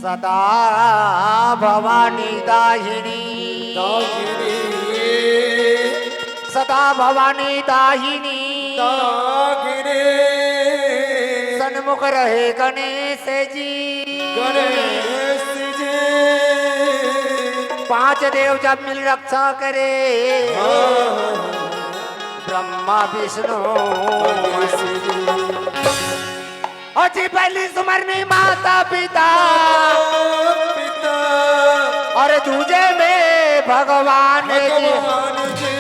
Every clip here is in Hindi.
सदा भवानी दाहिनी सदा भवानी दाहिनी सन्मुख रहे गणेश जी पांच देव जब मिल रक्षा करे ब्रह्मा विष्णु अजी पहली सुमरनी माता पिता और दूजे में भगवान जी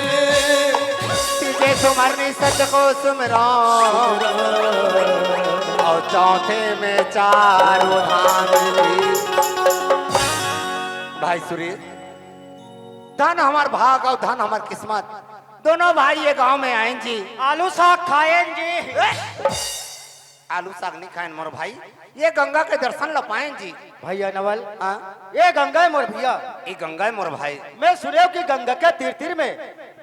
तीजे सुमरनी सच को सुमरो और चौथे में चारों धाम भाई सुरेश धन हमार भाग और धन हमार किस्मत दोनों भाई ये गांव में आए जी आलू साग खाए जी आलू साग नहीं खाए मोर भाई ये गंगा के दर्शन ला पाए जी भैया नवल ये गंगा है मोर भैया ये गंगा है मोर भाई मैं सुने कि गंगा के तीर तीर में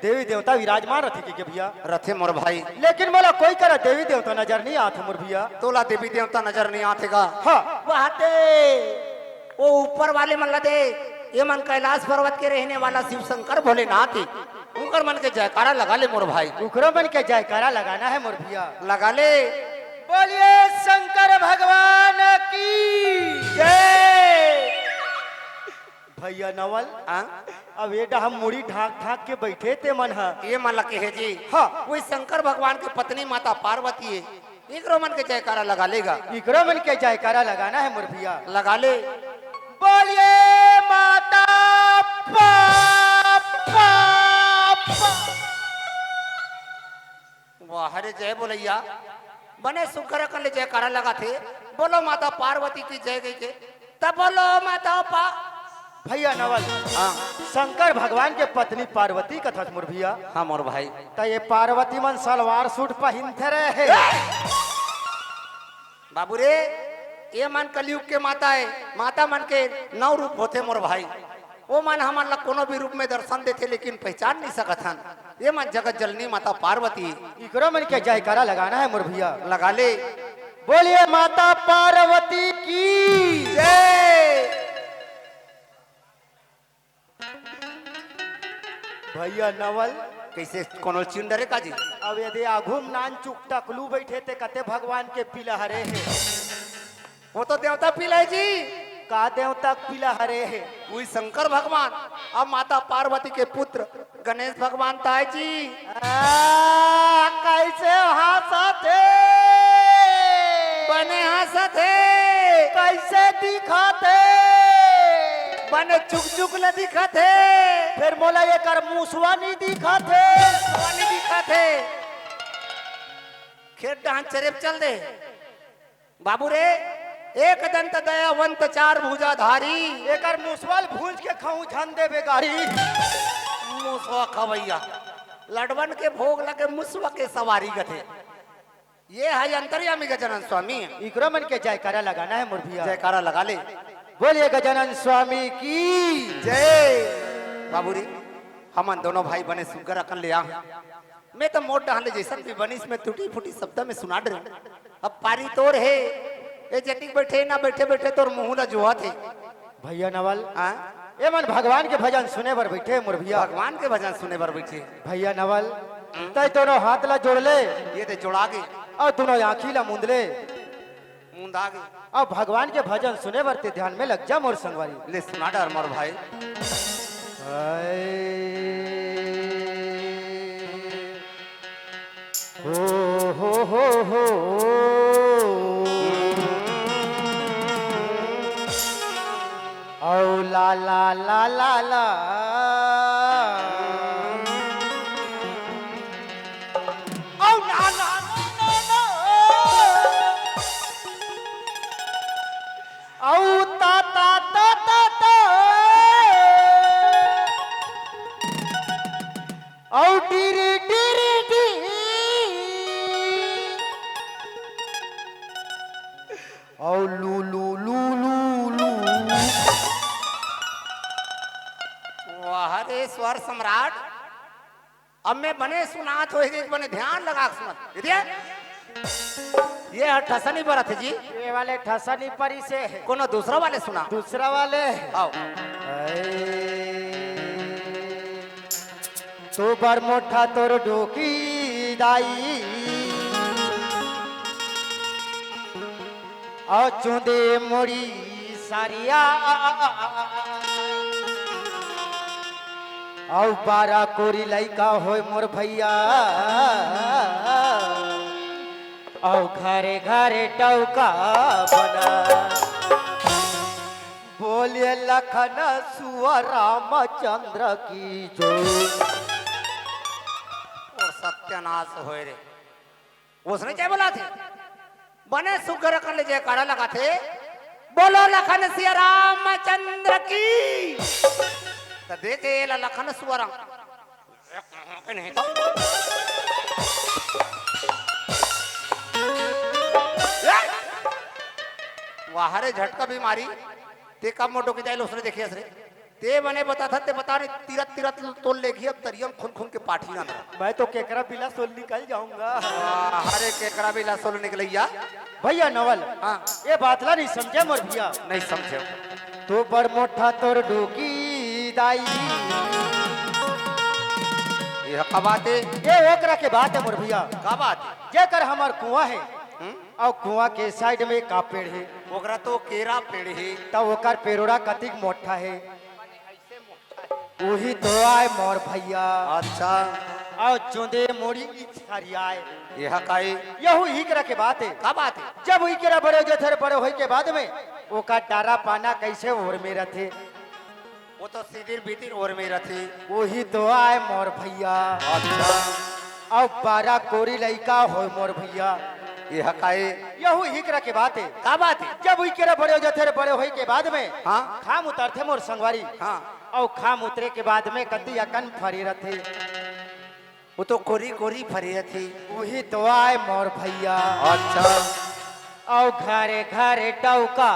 देवी देवता विराजमान रथे के भैया रथे मोर भाई लेकिन मोला कोई करा देवी देवता नजर नहीं आते मोर भैया तोला देवी देवता नजर नहीं आतेगा हाँ वहाते वो ऊपर वाले मन दे ये मन कैलाश पर्वत के रहने वाला शिव शंकर भोलेनाथ उनकर मन के जयकारा लगा ले मोर भाई उकरो मन के जयकारा लगाना है मोर भैया लगा ले बोलिए शंकर भगवान की जय भैया नवल अब ये हम मुड़ी ढाक ढाक के बैठे थे मन है ये मन लगे है जी हाँ वही शंकर भगवान की पत्नी माता पार्वती है इकरो मन के जयकारा लगा लेगा इकरो मन के जयकारा लगाना है मोर भैया लगा ले बोलिए माता वाह हरे जय बोलैया बने शुक्र कर ले जयकारा लगा थे बोलो माता पार्वती की जय गई के तब बोलो माता भैया नवल हाँ शंकर भगवान के पत्नी पार्वती कथा मोर भैया हाँ मोर भाई तो ये पार्वती मन सलवार सूट पहनते रहे बाबू रे ये मन कलयुग के माता है माता मन के 9 रूप होते मोर भाई वो मन हमार ला कोनो भी रूप में दर्शन देते लेकिन पहचान नहीं सकत हन ये मन जगत जननी माता पार्वती इकरो मन के जयकारा लगाना है मोर भैया लगा ले बोलिए माता पार्वती की जय भैया नवल कैसे कोनो चिंडरे का जी अब यदि आघुम नान चुक टकलू बैठे थे कते भगवान के पीला हरे है वो तो देवता पिलाए जी का देवता पीला हरे है वही शंकर भगवान अब माता पार्वती के पुत्र गणेश भगवान ताई जी कैसे हंसते बने हंसते कैसे दिखाते बने चुक चुक न दिखाते फिर मोला ये कर मुसवा नहीं दिखाते नहीं दिखाते खेत डांस चरेप चल दे बाबू रे एक दंत दयावंत 4 भुजाधारी एकर मुसवाल भूंज के खाऊं झन देबे गाड़ी मुसवा खवैया लडवन के भोग लगे मुसवा के सवारी गथे ये है अंतर्यामी गजानन स्वामी इकरो मन के जयकारा लगाना है मोर भैया जयकारा लगा ले बोलिए गजानन स्वामी की जय बाबूरी हमन दोनों भाई बने सुगर अकन ले आ मैं तो मोट डाले जैसन भी बनी इसमें टूटी फूटी शब्द में सुना रहे अब पारी तोर है ये जटिक बैठे ना बैठे बैठे तोर मुंह ना जुआ थे भैया नवल ये मन भगवान के भजन सुने बर बैठे मोर भैया भगवान के भजन सुने बर बैठे भैया नवल तय दोनों हाथ ला जोड़ ले ये ते जोड़ा गए और दोनों आँखी ला मूंद ले मुंदा गए और भगवान के भजन सुने बर ते ध्यान में लग जा मोर संगवारी ले सुना डर मोर भाई हो औ ला ला ला ला ला औ ना ना ना औ ता ता ता ता ता औ डिरी डिरी डी औ लू लू लू लू लू वाह रे स्वर सम्राट अब मैं बने सुनात हो बने ध्यान लगा के सुनत ये ठसनी बरत है जी। ये वाले ठसनी परी से है। कोनो दूसरा वाले सुना। दूसरा वाले आओ। तो बर मोठा तोर डोकी दाई और चुंदे मोड़ी सारिया और बारा कोरी लइका होय मोर भैया और घरे घरे टौका बना बोले लखन सुअ रामचंद्र की जो और सत्यानाश होए रे। उसने क्या बोला थे बने सुगर कर ले जयकारा लगा थे बोलो लखन सिया रामचंद्र की। तो देखे ला लखन सुअरा नहीं तो वाहरे झटका भी मारी ते कब मोटो की जाए उसने देखिए असरे ते बने बता था ते बता नहीं तीरथ तीरथ तोल लेगी अब तरियम खून खून के पाठी ना मैं तो केकरा बिला सोल निकल जाऊंगा। हरे केकरा बिला सोल निकलैया भैया नवल हाँ ये बातला नहीं समझे मोर भैया। नहीं समझे तो बड़ मोठा तोर डोकी दाई ये का बात है। ये ओकरा के बात है मोर भैया। का बात है जेकर हमार कुआं है और कुआं के साइड में का पेड़ है ओकरा तो केरा पेड़ है तब ओकर पेड़ोड़ा कतिक मोटा है वही तो आए मोर भैया। अच्छा और चुंदे मोड़ी हरियाए यह काई यहू ही करा के बात है। का बात है जब वही करा बड़े जथर बड़े होई के बाद में ओका डारा पाना कैसे ओर में रथे वो तो सीधी भीतर और में रथी। वही तो आए मोर भैया। अच्छा और बारा कोरी लइका होय मोर भैया। यह काई यहू ही करा के बात है। का बात है जब वही करा बड़े जथर बड़े होई के बाद में हाँ खाम उतरथे मोर संगवारी हाँ और खाम उतरे के बाद में कति अकन फरी रथे वो तो कोरी कोरी फरी थी। वही तो आए मोर भैया। अच्छा और घरे घरे टौका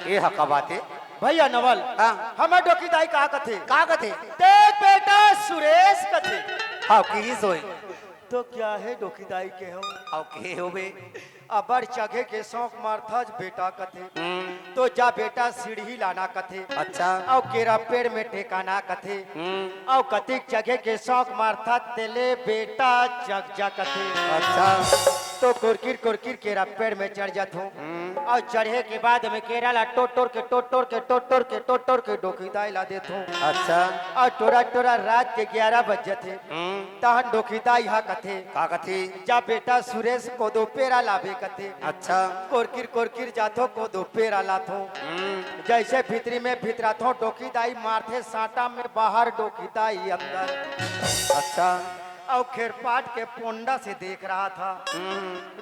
ये का बात है भैया नवल हाँ हमार डोकी दाई का कथे का कथे देख बेटा सुरेश कथे हाँ की सोए तो क्या है डोकी दाई के हो आओ के हो बे अबर चगे के शौक मारथा बेटा कथे तो जा बेटा सीढ़ी लाना कथे अच्छा और केरा पेड़ में ठेकाना कथे और कतिक जगह के शौक मारथा तेले बेटा जग जा कथे। अच्छा तो कुरकिर केरा पेड़ में चढ़ जात हूँ और चढ़े के बाद में केरा ला टोट टोर के डोकी दाई ला देत हूँ। अच्छा और टोरा रात के 11 बज जाते तहन डोकी दाई हा कथे का कथी जा बेटा सुरेश को दो पेरा लाभे कथे। अच्छा कोरकिर जाथो को दो पेरा लाथो जैसे भीतरी में भीतराथो डोकी दाई मारथे साटा में बाहर डोकी दाई अंदर। अच्छा और खेरपाट के पोंडा से देख रहा था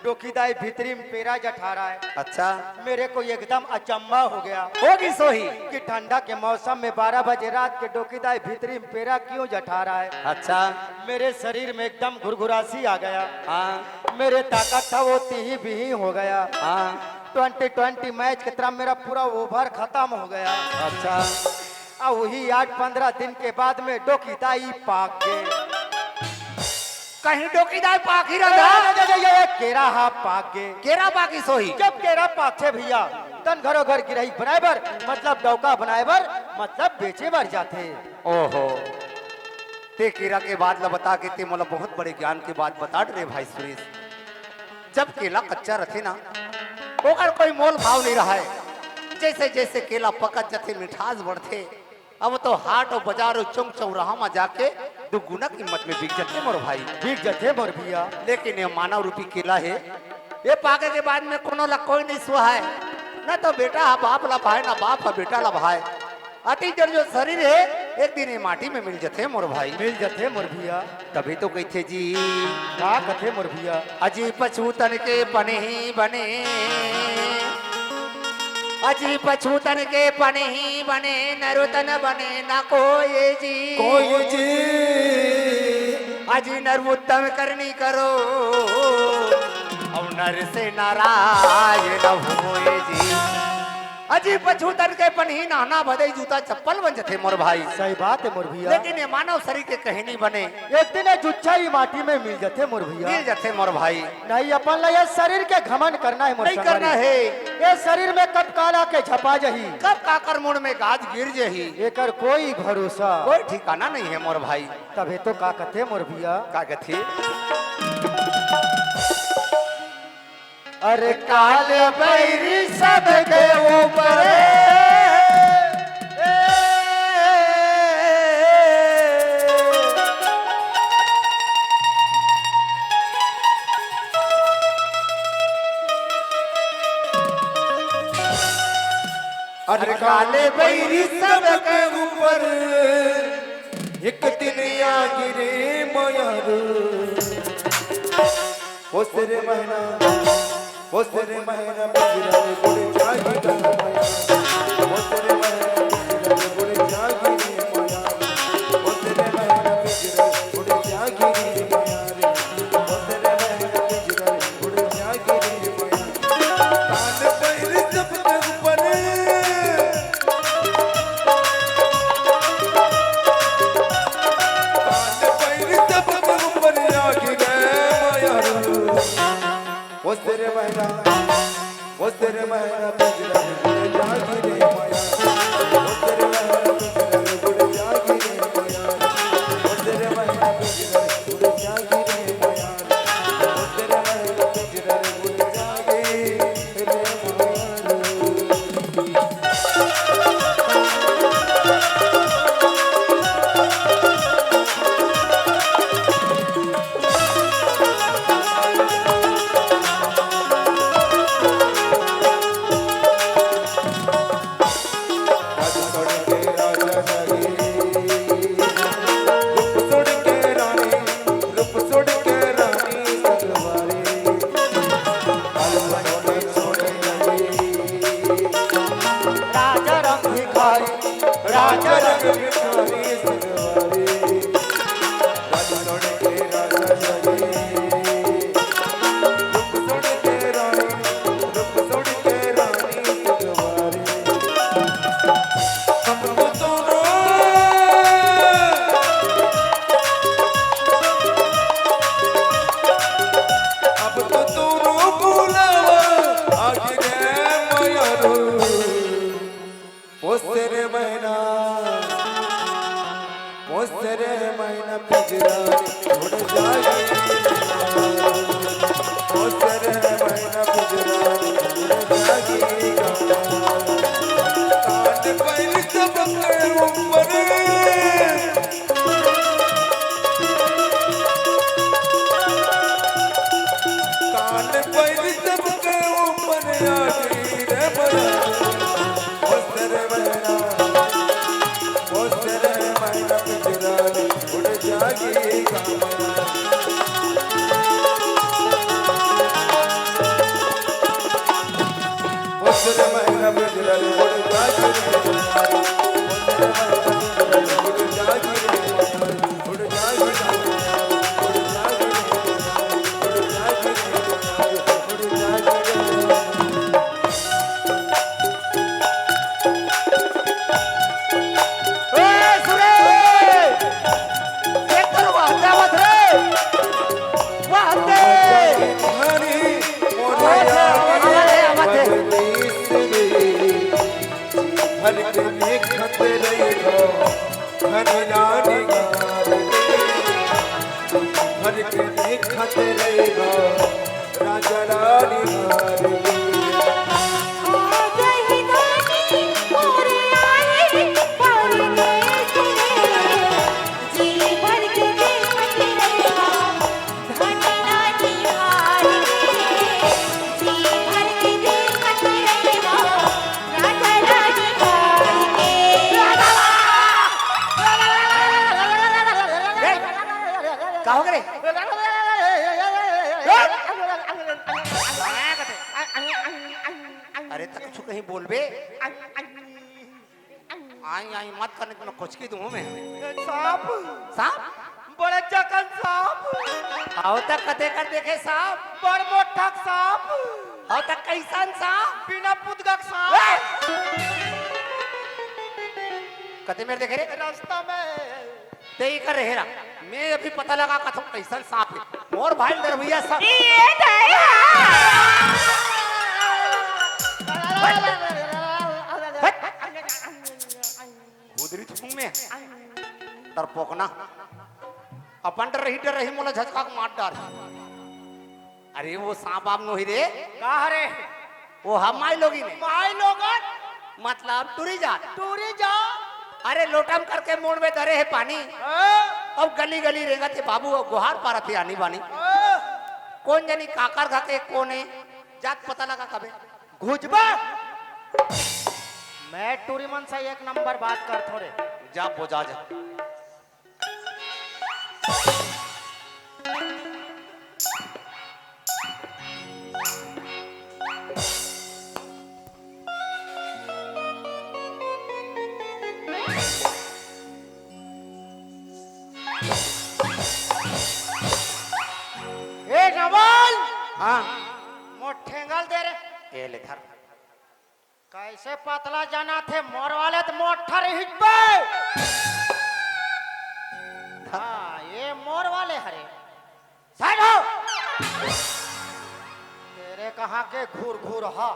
डोकी दाई भीतरी में पेरा जठा रहा है। अच्छा मेरे को एकदम अचंभा हो गया होगी सोही कि ठंडा के मौसम में 12 बजे रात के डोकी दाई भीतरी में पेरा क्यों जठा रहा है। अच्छा मेरे शरीर में एकदम घुरघुरासी आ गया। हाँ मेरे ताकत था वो तीही बिही हो गया। हाँ 2020 मैच की तरह मेरा पूरा ओवर खत्म हो गया। अच्छा और वही 8-15 दिन के बाद में डोकी दाई पाक गए कहीं डोकीदार पाखी रंधा केरा हा पाक गए केरा बाकी सोही जब केरा पाके भैया तन घरों घर गिरही बनाएबर मतलब डौका बनाएबर मतलब बेचे बर जाते। ओहो ते केरा के बाद ला बता के ते मोला बहुत बड़े ज्ञान के बात बता रे भाई सुरेश। जब केला कच्चा रथे ना ओकर कोई मोल भाव नहीं रहा है। जैसे जैसे केला पकत जाते मिठास बढ़ते अब तो हाट और बाजार और चौक चौराहा में जाके दुगुना कीमत में बिक जाते मोर भाई बिक जाते मोर भैया। लेकिन ये मानव रूपी केला है ये पाके के बाद में कोनो ला कोई नहीं सुहा है ना तो बेटा हा बाप ला भाई ना बाप हा बेटा ला भाई अति जड़ जो शरीर है एक दिन ये माटी में मिल जाते मोर भाई मिल जाते मोर भैया। तभी तो कहते जी का कथे मोर भैया अजी पछूतन के बने ही बने अजी पछूतन के बने ही बने नरुतन बने ना कोई जी अजी नरोत्तम करनी करो और नर से नारायण होए जी अजी पछूतन के पनही नहाना भदई जूता चप्पल बन जथे मोर भाई। सही बात है मोर भैया। लेकिन ये मानव शरीर के कहनी बने एक दिन ये जुच्छा ही माटी में मिल जाते मोर भैया। मिल जथे मोर भाई। नहीं अपन ला ये शरीर के घमंड करना है मोर नहीं संगवारी। करना है। ये शरीर में कब काला के झपा जही, कब काकर मुड़ में गाज गिर जही, एकर कोई भरोसा कोई ठिकाना नहीं है मोर भाई। तबे तो का कथे मोर भैया। का कथी? अरे काल बैरी सबके ऊपर अरे काले बैरी सबके ऊपर एक दिन आ गिरे मयारू वो तेरे महीना बिजराने बुढ़े जागी गा माया वो तेरे महीना बिजराने बुढ़े जागी रे माया वो तेरे महीना बिजराने बुढ़े जागी रे माया रे वो तेरे महीना बिजराने बुढ़े जागी रे माया कान पैर सब तक बने वो तेरे महीना बिजराने बुढ़े जागी रे माया वो तेरे महीना बिजराने बुढ़े जागी रे माया वो तेरे महीना बिजराने बुढ़े जागी रे माया वो तेरे महीना बिजराने बुढ़े जागी रे राजा रंग भिखारी सगवारी राजा छोड़ के राजा जागे रूप छोड़ के रानी सगवारी हमको दोनों अब तो दोनों बुलावा आगे गए मयारू वो तेरे महीना पिजराने उड़ जाएगी वो तेरे महीना पिजराने उड़ जाएगी कान पैर सबके ऊपर कान पैर सबके ऊपर आगी रे माया वो तेरे महीना पिजराने उड़ जागी वो तेरे महीना पिजराने उड़ राजा रानी का हो गए? अरे तक कुछ कहीं बोल बे। आई आई मत करने को मैं कुछ की दूं मैं। सांप सांप बड़े चकन सांप आओ तक कते कर देखे सांप बड़ मोटा सांप और तक कैसन सांप बिना पुतगक सांप कते मेरे देखे रे रास्ता में ते ही कर रहे मैं अभी पता लगा कथम कैसन सांप है मोर भाई दरभैया सब ये दया गुदरी छुंग में डरपोकना अपन डर रही मोला झटका के मार डाल अरे वो सांप आप नो ही रे कहा रे वो हम आई लोगी ने माई लोगन मतलब टूरी जा टूरी जा अरे लोटम करके मोड़ में धरे है पानी हाँ? अब गली गली रेंगा थे बाबू गुहार पारा थे आनी बानी हाँ? कौन जानी काकर खा के कौन है जात पता लगा कबे घुजबा मैं टूरी मन से एक नंबर बात कर थोड़े जा बोझा जा ए नवल हाँ मोठेंगल दे रे ये ले धर कैसे पतला जाना थे मोर वाले तो मोठर हिट पे हाँ ये मोर वाले हरे साइड हो तेरे कहाँ के घूर घूर हा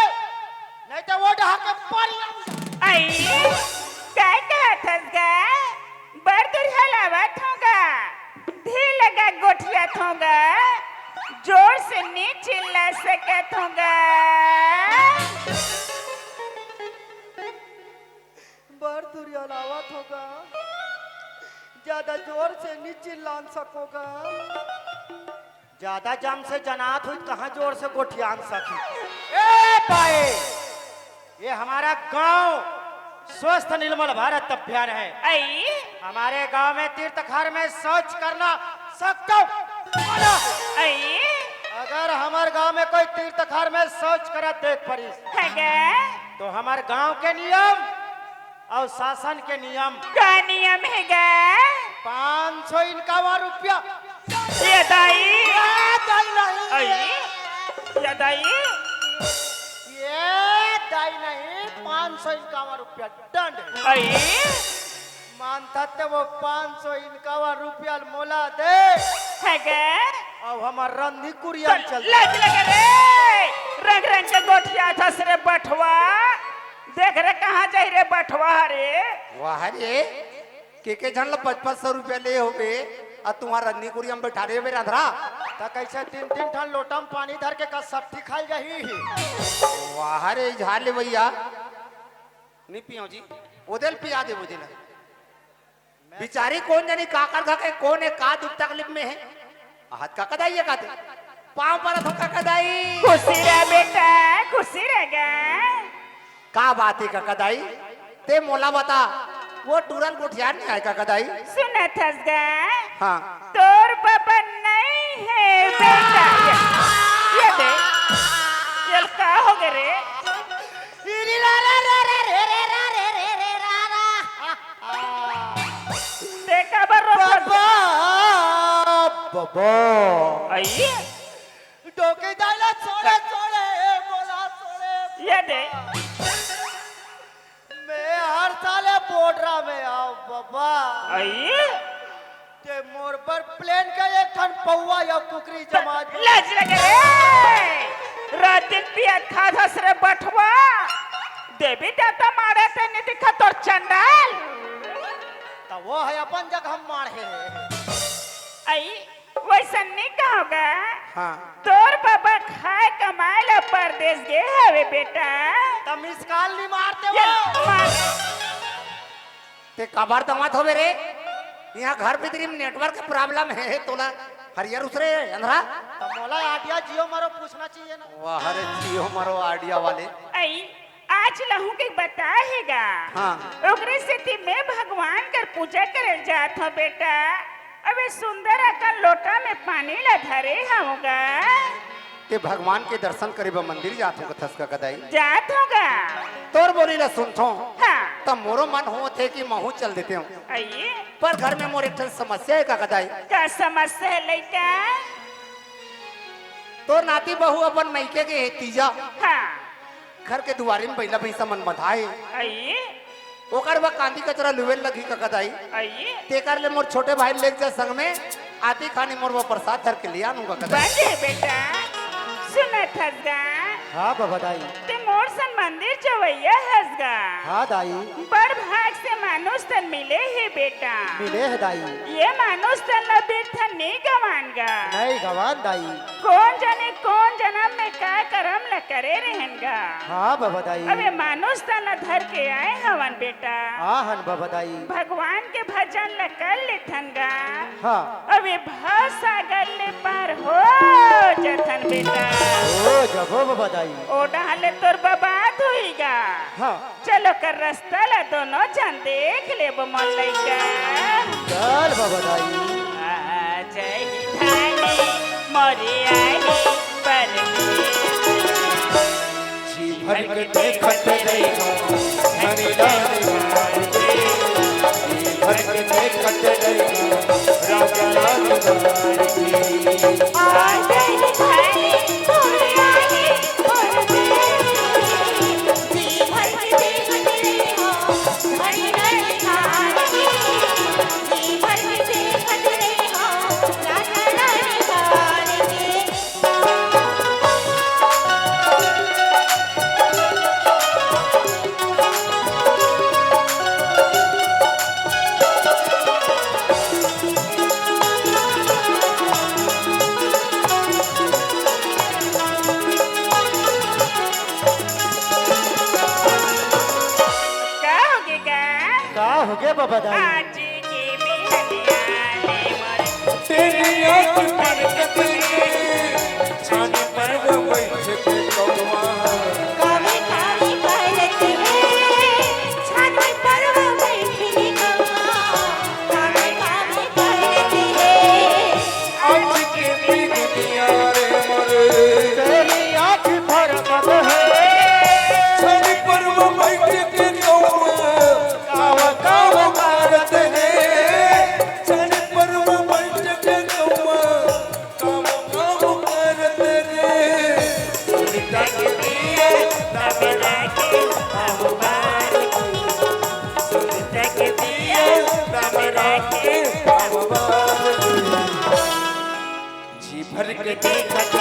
नहीं तो वो डहा के पानी काय कहतस गा बर्दर हलावत होगा धी लगा गोठियत होगा जोर से नहीं चिल्ला सकत होगा बर्दर हलावत होगा ज्यादा जोर से नहीं चिल्ला सकोगा ज्यादा जम से जनात हुई कहाँ जोर से गोठियान सकी ए पाए ये हमारा गांव स्वस्थ निर्मल भारत अभियान है आई हमारे गांव में तीर्थखार में शौच करना सकता आई अगर हमारे गांव में कोई तीर्थखार में शौच करा देख पड़ी हैगा तो हमारे गांव के नियम और शासन के नियम का नियम हैगा 500 इनकावा रुपया ये दाई नहीं आई ये दाई ये दाई नहीं 500 इनकावा रुपया दंड आई मानता थे वो 500 इनकावा रुपया मोला दे हैगा अब हमार रंधी कुरियन चल लग लग रे रंग रंग के गोठिया थस रे बठवा देख रे कहाँ जाई रे बठवा रे वाह रे के झन ला 500 रुपया ले हो बे आ तुम्हारा रन्नी कुरी हम बैठा रहे हो मेरा अंधरा तो कैसे 3-3 ठन लोटा में पानी धर के का सट्ठी खाई जाही वाह रे झाड़ ले भैया नहीं पियो जी ओदल पिया दे मुझे ना बिचारी कौन जानी काकर खा के कौन है का दुख तकलीफ में है हाथ का कदाई है काते पांव पर धोखा कदाई खुशी रे बेटा खुशी रहेगा का बात है का कदाई ते मोला बता वो टूरन गोठियार नहीं आए का कदाई सुना थस गा हाँ तोर बाबा नहीं है बेटा ये दे ये का हो गए रे देखा बरो बाबा आई डोके डाला छोड़े छोड़े बोला छोड़े ये दे मैं हर साले बोडरा में आओ बाबा आई ते मोर पर प्लेन का एक ठन पौवा या कुकरी जमा दो। लज लगे रे रात दिन पिया था धस रे बठवा देवी देवता मारे ते नहीं दिखा तोर चंडाल तो वो है अपन जगह हम मार है आई वैसा नहीं कहोगा हाँ तोर बाबा खाए कमाए ला परदेश गे हवे बेटा तो मिस कॉल नहीं मारते चल वो मार ते कबार दमात हो रे यहाँ घर भीतरी में नेटवर्क के प्रॉब्लम है तोला हरियर उसरे अंधरा तो मोला आइडिया जियो मारो पूछना चाहिए ना वाह रे जियो मारो आइडिया वाले आई आज लहू के बताएगा हाँ। ओकरे से मैं भगवान कर पूजा करे जात हो बेटा। अबे सुंदर अकल लोटा में पानी ला धरे होगा ते भगवान के दर्शन करे बा मंदिर जात हो कथस का कदाई जात होगा। तोर बोली ला सुनथो हाँ तब मोरो मन हो थे कि महू चल देते हूँ, आइए पर घर में मोर एक ठन समस्या है का कदाई। का समस्या है लड़का? तोर नाती बहू अपन मैके के है तीजा हाँ घर के दुआरी में बैला पैसा मन बधाए आइए ओकर बा कांदी कचरा लुवेल लगी का कदाई। आइए तेकर ले मोर छोटे भाई लेके जा संग में आती खानी मोर वो प्रसाद धर के लिया नूंगा कदाई। बजे बेटा सुनत हसगा हाँ बाबा दाई। ते मोर सन मंदिर जवैया हसगा। हाँ दाई। बड़ भाग से मानुष तन मिले है बेटा। मिले है दाई। ये मानुष तन ला बेटा नहीं गवानगा। नहीं गवान दाई। कौन जाने कौन जन्म में का करम ला करे रहेंगा। हाँ बाबा दाई। अबे मानुष तन ला धर के आए हवन बेटा। हाँ हन बाबा दाई। भगवान के भजन ला कर ले थनगा। हाँ। अबे भव सागर ले पार हो जथन बेटा। ओ जबो बाबा दाई। ओ डाले तोर बबाद होइगा। हाँ। चलो कर रास्ता ला दोनों जन देख ले मन लइका। चल बाबा दाई। जय धानी मोरी आई जी भर के देखत रहिहो धनी लाल मार के, जी भर के देखत रहिहो राजा लाल मार के। हो गया बाबा दाई। आज की बिहनिया ले मर तेरी आँख बरकत के छाने पर वो बैठ के कौवा कावे कावे करत है छाने पर वो बैठी कौवा कावे कावे करत है आज के बिगनिया रे मरे तेरी आँख फरकत है छाने पर वो बैठ के कौवा कावा कावा करत है छाने पर वो बैठ के कौवा कावा कावा करत रे सुनिता के दिए तबला के अवबार सुनते के दिए तबला के जी भर के देखत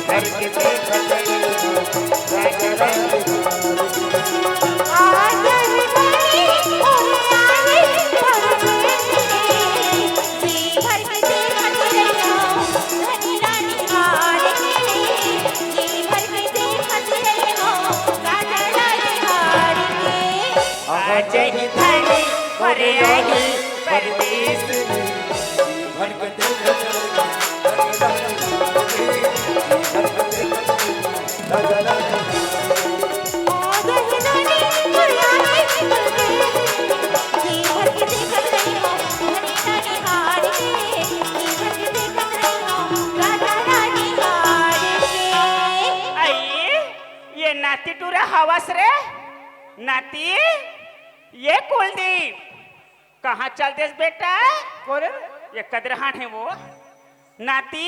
भर के देखत आज ही और आए जी भर के देखत रहो धनी रानी हार के जी भर के देखत रहो राजा रानी हार के आज ही धनी और आई परदेश भर के देखत आज ही धनी और आए जी भर के देखत रहो धनी रानी हार के जी भर के देखत रहो राजा रानी हार के आइए ये नाती टूरा हवस रे नाती ये कुलदीप कहाँ चल देस बेटा ये कदरहान है वो नाती